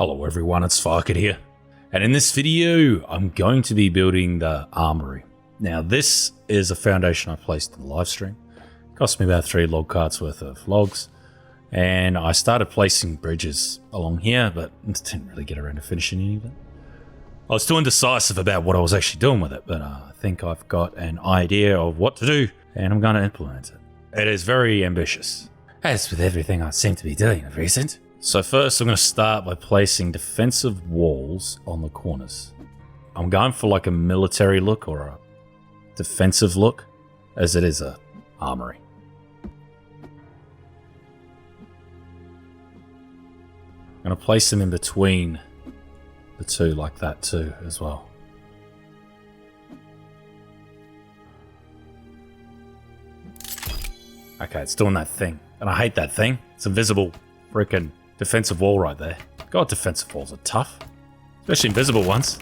Hello everyone, it's Farket here, and in this video I'm going to be building the Armory. Now this is a foundation I placed in the live stream. It cost me about 3 log carts worth of logs, and I started placing bridges along here, but didn't really get around to finishing any of it. I was too indecisive about what I was actually doing with it, but I think I've got an idea of what to do, and I'm going to implement it. It is very ambitious, as with everything I seem to be doing of recent. So first I'm going to start by placing defensive walls on the corners. I'm going for like a military look or a defensive look, as it is a armory. I'm going to place them in between the two like that too as well. Okay, it's doing that thing, and I hate that thing. It's invisible freaking defensive wall right there. God, defensive walls are tough. Especially invisible ones.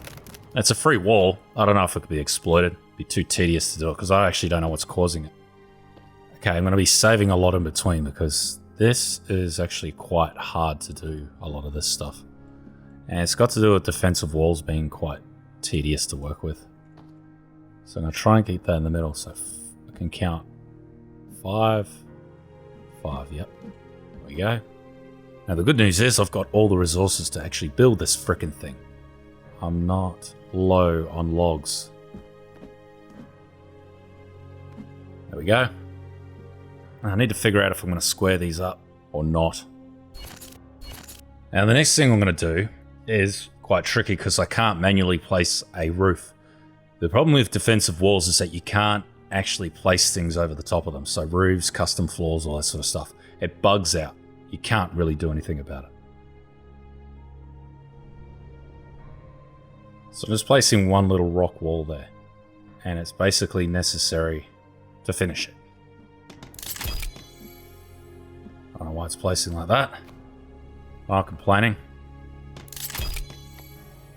It's a free wall. I don't know if it could be exploited. It'd be too tedious to do it because I actually don't know what's causing it. Okay, I'm going to be saving a lot in between because this is actually quite hard to do, a lot of this stuff. And it's got to do with defensive walls being quite tedious to work with. So I'm going to try and keep that in the middle so I can count 5, yep. There we go. Now the good news is I've got all the resources to actually build this frickin' thing. I'm not low on logs. There we go. I need to figure out if I'm going to square these up or not. Now the next thing I'm going to do is quite tricky because I can't manually place a roof. The problem with defensive walls is that you can't actually place things over the top of them. So roofs, custom floors, all that sort of stuff. It bugs out. You can't really do anything about it. So I'm just placing one little rock wall there, and it's basically necessary to finish it. I don't know why it's placing like that. I'm not complaining.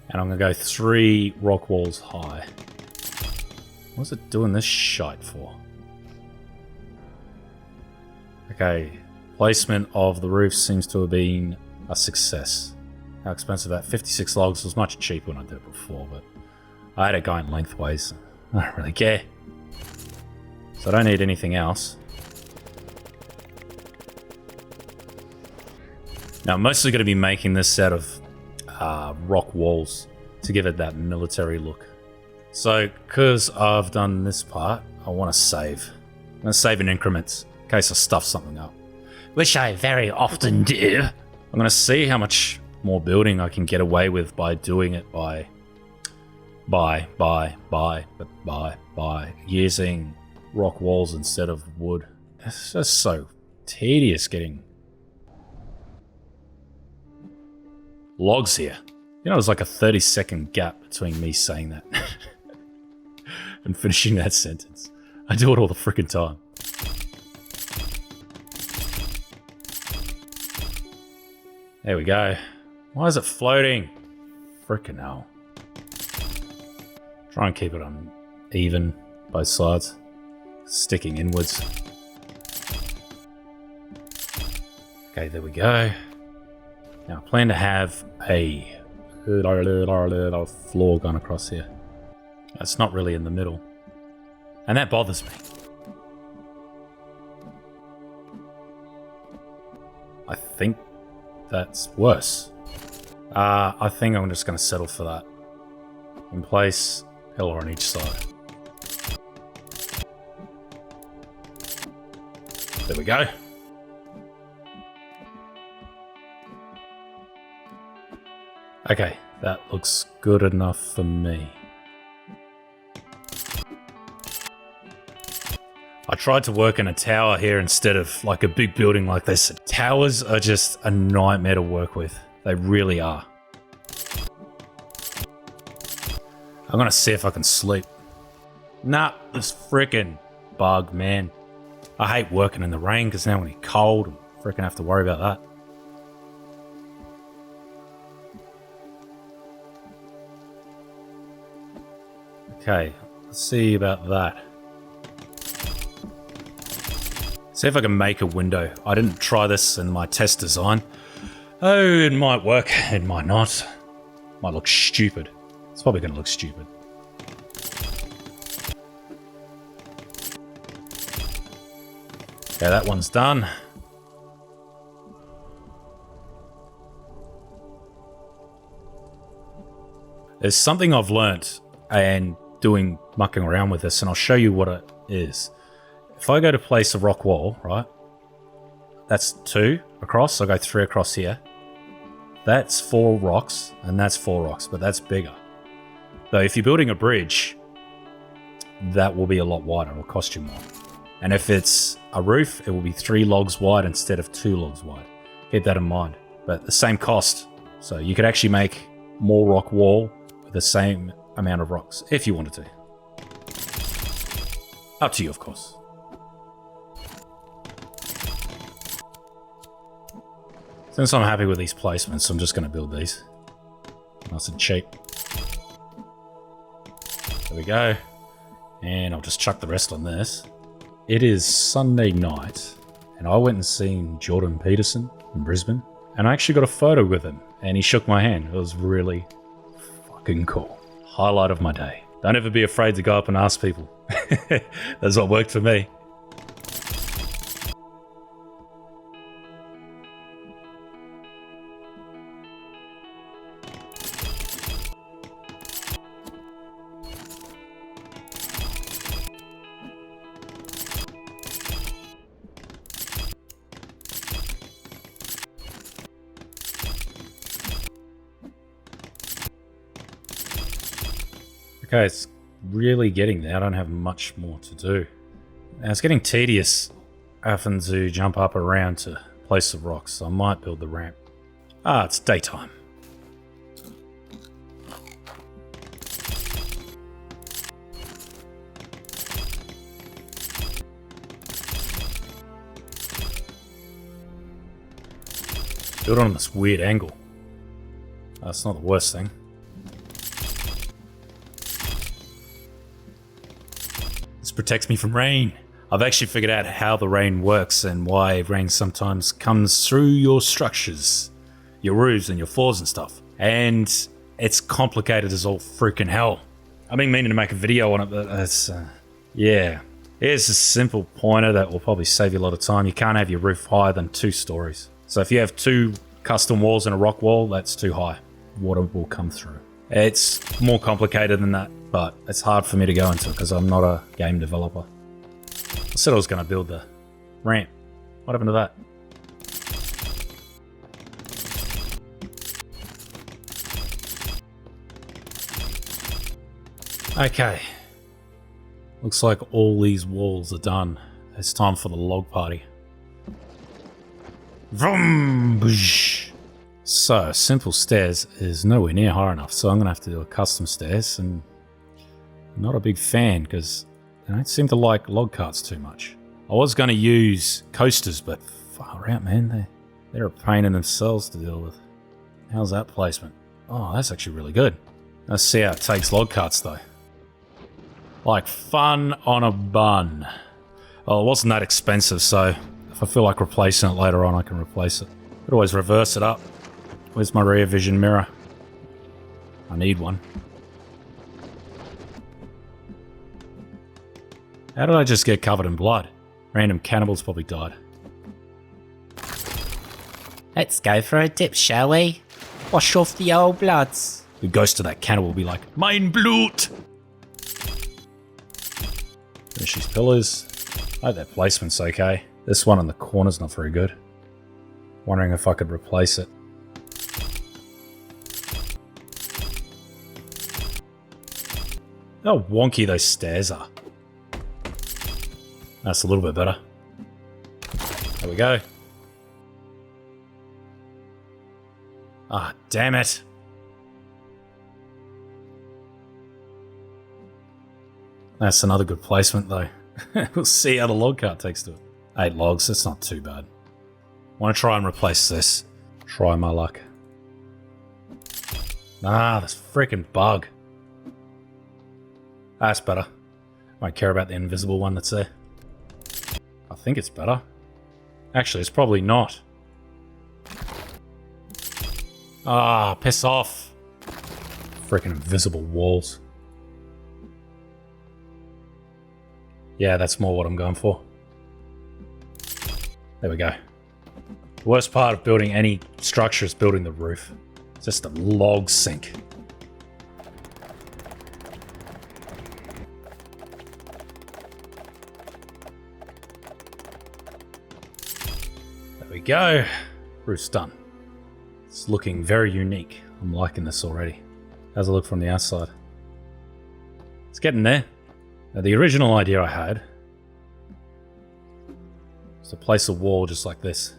And I'm going to go 3 rock walls high. What's it doing this shite for? Okay. Placement of the roof seems to have been a success. How expensive that? 56 logs was much cheaper when I did it before, but I had it going lengthways. I don't really care. So I don't need anything else. Now I'm mostly going to be making this out of rock walls to give it that military look. So because I've done this part, I want to save. I'm going to save in increments in case I stuff something up. Which I very often do. I'm going to see how much more building I can get away with by doing it by using rock walls instead of wood. It's just so tedious getting logs here. You know, there's like a 30-second gap between me saying that and finishing that sentence. I do it all the freaking time. There we go. Why is it floating? Frickin' hell. Try and keep it on even, both sides. Sticking inwards. Okay, there we go. Now I plan to have a floor going across here. That's not really in the middle. And that bothers me. I think that's worse. I think I'm just going to settle for that. In place, pillar on each side. There we go. Okay, that looks good enough for me. I tried to work in a tower here instead of like a big building like this. Towers are just a nightmare to work with. They really are. I'm gonna see if I can sleep. Nah, this frickin' bug, man. I hate working in the rain because now when it's cold, I frickin' have to worry about that. Okay, let's see about that. See if I can make a window. I didn't try this in my test design. Oh, it might work. It might not. Might look stupid. It's probably going to look stupid. Okay, that one's done. There's something I've learnt and doing mucking around with this, and I'll show you what it is. If I go to place a rock wall, right? That's 2 across, so I go 3 across here. That's 4 rocks, and that's 4 rocks, but that's bigger. So if you're building a bridge, that will be a lot wider, it'll cost you more. And if it's a roof, it will be 3 logs wide instead of 2 logs wide. Keep that in mind. But the same cost. So you could actually make more rock wall with the same amount of rocks, if you wanted to. Up to you, of course. Since I'm happy with these placements, I'm just going to build these. Nice and cheap. There we go. And I'll just chuck the rest on this. It is Sunday night, and I went and seen Jordan Peterson in Brisbane, and I actually got a photo with him, and he shook my hand. It was really fucking cool. Highlight of my day. Don't ever be afraid to go up and ask people. That's what worked for me. Okay, it's really getting there. I don't have much more to do. Now, it's getting tedious having to jump up around to place the rocks, so I might build the ramp. Ah, it's daytime. Build on this weird angle. That's not the worst thing. Protects me from rain. I've actually figured out how the rain works and why rain sometimes comes through your structures, your roofs and your floors and stuff. And it's complicated as all freaking hell. I've been meaning to make a video on it, but it's, yeah. Here's a simple pointer that will probably save you a lot of time. You can't have your roof higher than 2 stories. So if you have 2 custom walls and a rock wall, that's too high. Water will come through. It's more complicated than that, but it's hard for me to go into because I'm not a game developer. I said I was going to build the ramp. What happened to that? Okay. Looks like all these walls are done. It's time for the log party. Vroom! Boosh. So, simple stairs is nowhere near high enough, so I'm going to have to do a custom stairs, and I'm not a big fan because I don't seem to like log carts too much. I was going to use coasters, but far out, man. They're a pain in themselves to deal with. How's that placement? Oh, that's actually really good. Let's see how it takes log carts, though. Like fun on a bun. Oh, it wasn't that expensive, so if I feel like replacing it later on, I can replace it. Could always reverse it up. Where's my rear vision mirror? I need one. How did I just get covered in blood? Random cannibals probably died. Let's go for a dip, shall we? Wash off the old bloods. The ghost of that cannibal will be like, Mein Blut! Finish these pillars. I hope that placement's okay. This one in the corner's not very good. Wondering if I could replace it. How wonky those stairs are. That's a little bit better. There we go. Ah, damn it. That's another good placement, though. We'll see how the log cart takes to it. 8 logs, that's not too bad. Want to try and replace this. Try my luck. Ah, this freaking bug. That's better. Won't care about the invisible one that's there. I think it's better. Actually, it's probably not. Ah, piss off. Freaking invisible walls. Yeah, that's more what I'm going for. There we go. The worst part of building any structure is building the roof. It's just a log sink. There we go. Roof's done. It's looking very unique. I'm liking this already. How's it look from the outside? It's getting there. Now, the original idea I had was to place a wall just like this.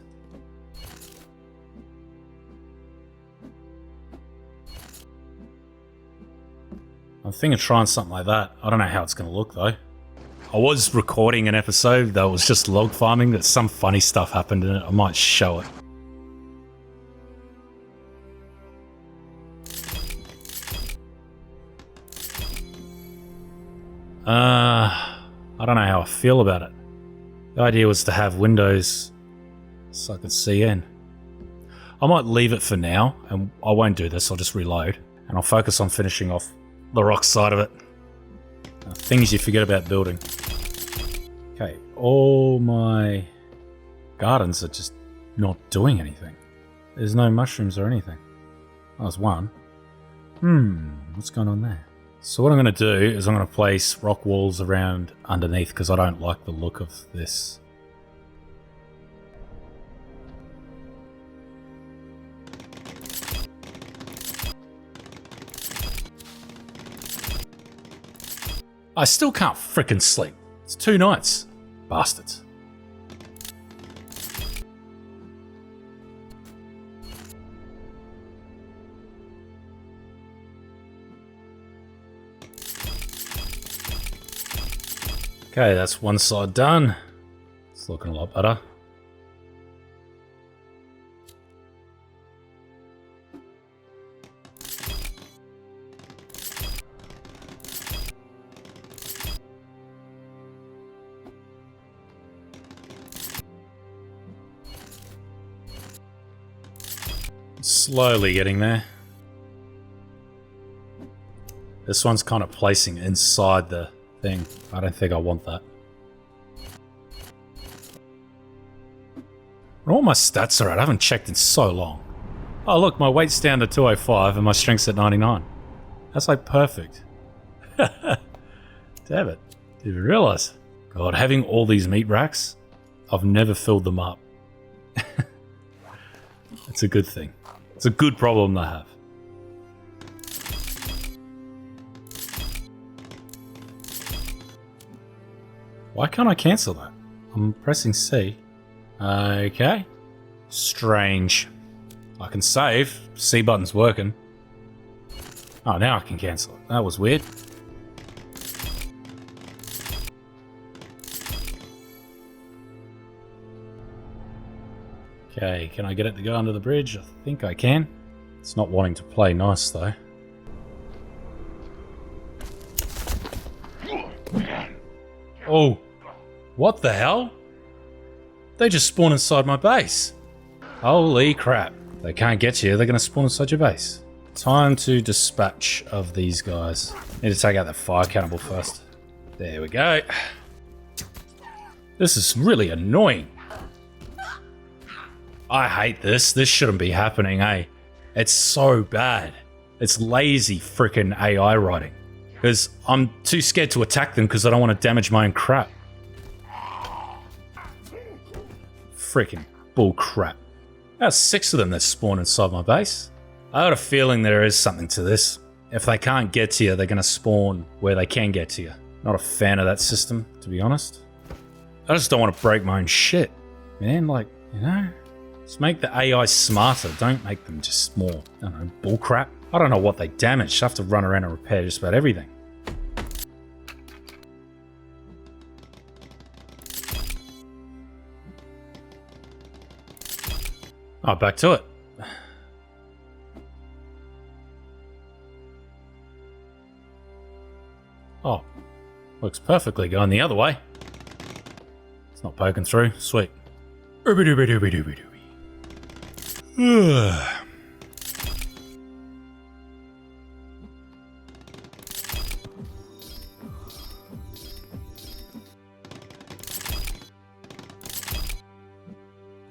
I'm thinking of trying something like that. I don't know how it's going to look though. I was recording an episode that was just log farming, that some funny stuff happened in it. I might show it. I don't know how I feel about it. The idea was to have windows so I could see in. I might leave it for now, and I won't do this. I'll just reload, and I'll focus on finishing off the rock side of it. Things you forget about building. Okay, all my gardens are just not doing anything. There's no mushrooms or anything. Oh, there's one. What's going on there? So what I'm going to do is I'm going to place rock walls around underneath because I don't like the look of this. I still can't frickin' sleep. It's 2 nights. Bastards. Okay, that's one side done. It's looking a lot better. Slowly getting there. This one's kind of placing inside the thing. I don't think I want that. What all my stats are at? I haven't checked in so long. Oh look, my weight's down to 205 and my strength's at 99. That's like perfect. Damn it. Didn't even realize. God, having all these meat racks, I've never filled them up. It's a good thing. It's a good problem to have. Why can't I cancel that? I'm pressing C. Okay. Strange. I can save. C button's working. Oh, now I can cancel it. That was weird. Okay, can I get it to go under the bridge? I think I can. It's not wanting to play nice though. Oh, what the hell? They just spawn inside my base. Holy crap. They can't get you, they're going to spawn inside your base. Time to dispatch of these guys. Need to take out that fire cannibal first. There we go. This is really annoying. I hate this. This shouldn't be happening, eh? It's so bad. It's lazy freaking AI writing. Because I'm too scared to attack them because I don't want to damage my own crap. Freaking bull crap. That's 6 of them that spawn inside my base. I got a feeling there is something to this. If they can't get to you, they're going to spawn where they can get to you. Not a fan of that system, to be honest. I just don't want to break my own shit. Man, like, you know, just make the AI smarter. Don't make them just more, I don't know, bull crap. I don't know what they damaged. I have to run around and repair just about everything. Oh, back to it. Oh, looks perfectly going the other way. It's not poking through. Sweet.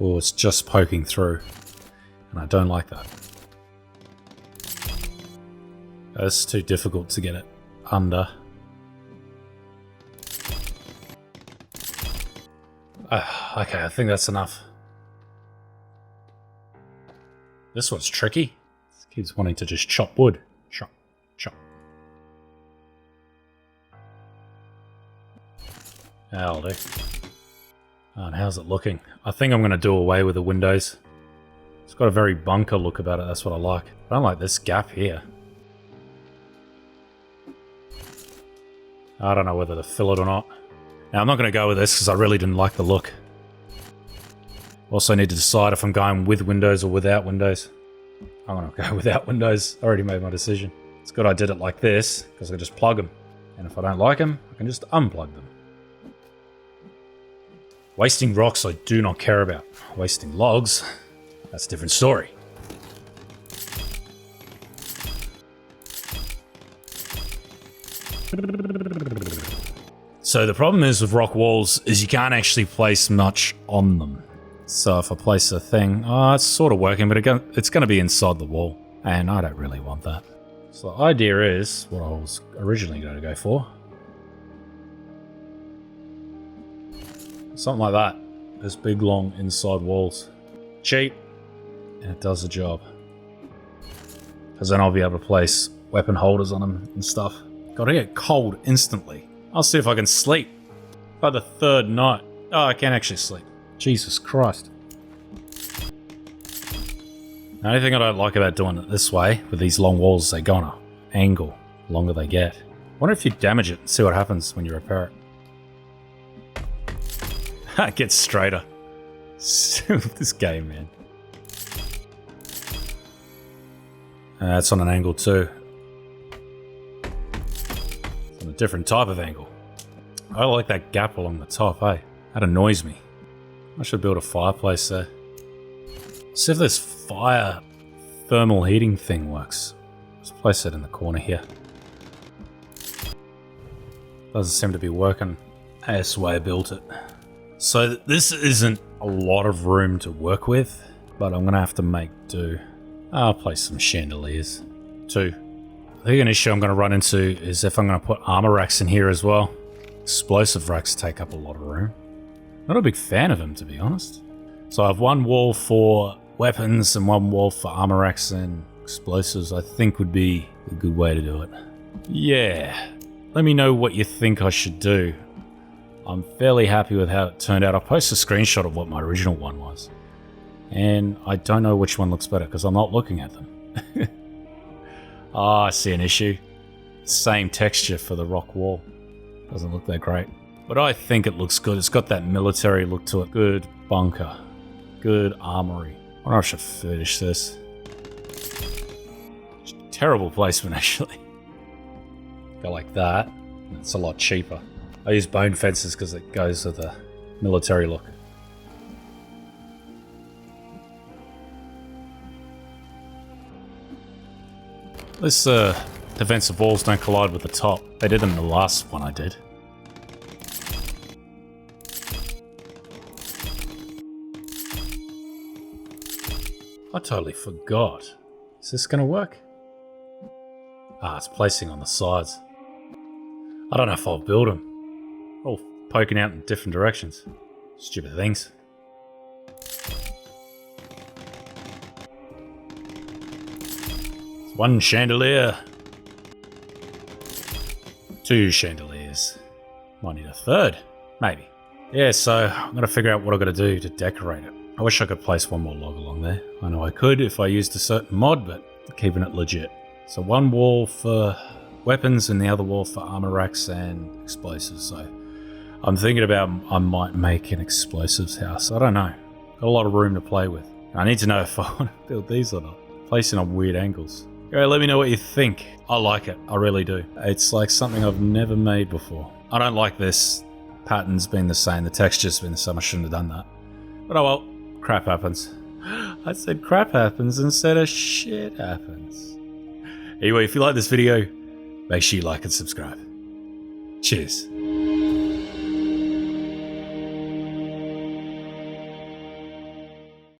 Oh, it's just poking through. And I don't like that. It's too difficult to get it under. Okay, I think that's enough. This one's tricky. This keeps wanting to just chop wood. Chop, chop. That'll do. Oh, and how's it looking? I think I'm going to do away with the windows. It's got a very bunker look about it, that's what I like. I don't like this gap here. I don't know whether to fill it or not. Now, I'm not going to go with this because I really didn't like the look. Also need to decide if I'm going with windows or without windows. I'm going to go without windows. I already made my decision. It's good I did it like this because I can just plug them. And if I don't like them, I can just unplug them. Wasting rocks I do not care about. Wasting logs, that's a different story. So the problem is with rock walls is you can't actually place much on them. So if I place a thing, it's sort of working, but it's going to be inside the wall. And I don't really want that. So the idea is what I was originally going to go for. Something like that. There's big, long inside walls. Cheap. And it does the job. Because then I'll be able to place weapon holders on them and stuff. Gotta get cold instantly. I'll see if I can sleep. By the third night. Oh, I can't actually sleep. Jesus Christ. The only thing I don't like about doing it this way, with these long walls, they go on an angle the longer they get. I wonder if you damage it and see what happens when you repair it. It gets straighter. This game, man. It's on an angle too. It's on a different type of angle. I like that gap along the top, eh? That annoys me. I should build a fireplace there. See if this fire thermal heating thing works. Let's place it in the corner here. Doesn't seem to be working as the way I built it. So this isn't a lot of room to work with, but I'm going to have to make do. I'll place some chandeliers. 2. I think an issue I'm going to run into is if I'm going to put armor racks in here as well. Explosive racks take up a lot of room. Not a big fan of them, to be honest. So I have one wall for weapons and one wall for armor racks and explosives. I think would be a good way to do it. Yeah. Let me know what you think I should do. I'm fairly happy with how it turned out. I'll post a screenshot of what my original one was. And I don't know which one looks better because I'm not looking at them. I see an issue. Same texture for the rock wall. Doesn't look that great. But I think it looks good. It's got that military look to it. Good bunker. Good armory. I wonder if I should finish this. Terrible placement, actually. Go like that. It's a lot cheaper. I use bone fences because it goes with the military look. This defensive walls don't collide with the top. They did in the last one I did. I totally forgot. Is this going to work? It's placing on the sides. I don't know if I'll build them. All poking out in different directions. Stupid things. It's 1 chandelier. 2 chandeliers. Might need a 3rd. Maybe. Yeah, so I'm going to figure out what I've got to do to decorate it. I wish I could place one more log along there. I know I could if I used a certain mod, but keeping it legit. So 1 wall for weapons and the other wall for armor racks and explosives. So I'm thinking about I might make an explosives house. I don't know. Got a lot of room to play with. I need to know if I want to build these or not. Placing on weird angles. Go, let me know what you think. I like it. I really do. It's like something I've never made before. I don't like this pattern's been the same. The texture's been the same. I shouldn't have done that. But oh well. Crap happens. I said crap happens instead of shit happens. Anyway, if you like this video, make sure you like and subscribe. Cheers.